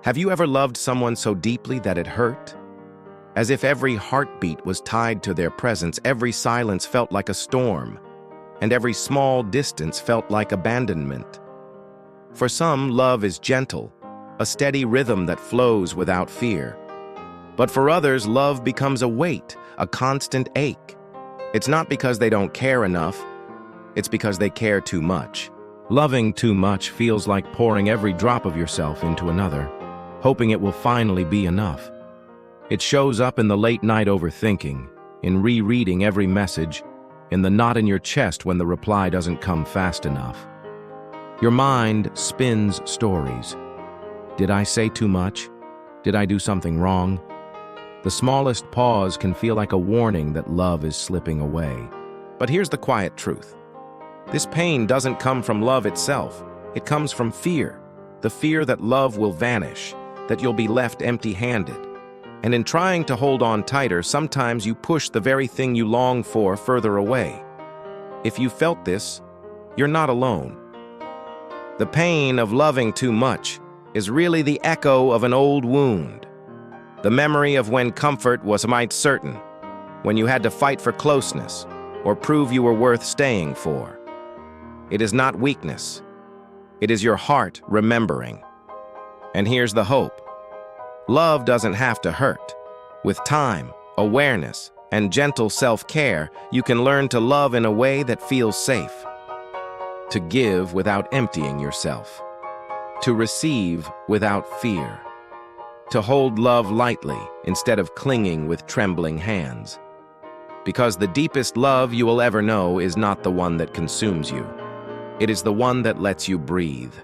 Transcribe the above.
Have you ever loved someone so deeply that it hurt? As if every heartbeat was tied to their presence, every silence felt like a storm, and every small distance felt like abandonment. For some, love is gentle, a steady rhythm that flows without fear. But for others, love becomes a weight, a constant ache. It's not because they don't care enough, it's because they care too much. Loving too much feels like pouring every drop of yourself into another, hoping it will finally be enough. It shows up in the late-night overthinking, in rereading every message, in the knot in your chest when the reply doesn't come fast enough. Your mind spins stories. Did I say too much? Did I do something wrong? The smallest pause can feel like a warning that love is slipping away. But here's the quiet truth. This pain doesn't come from love itself. It comes from fear. The fear that love will vanish, that you'll be left empty-handed. And in trying to hold on tighter, sometimes you push the very thing you long for further away. If you felt this, you're not alone. The pain of loving too much is really the echo of an old wound. The memory of when comfort was certain, when you had to fight for closeness or prove you were worth staying for. It is not weakness. It is your heart remembering. And here's the hope. Love doesn't have to hurt. With time, awareness, and gentle self-care, you can learn to love in a way that feels safe. To give without emptying yourself. To receive without fear. To hold love lightly instead of clinging with trembling hands. Because the deepest love you will ever know is not the one that consumes you. It is the one that lets you breathe.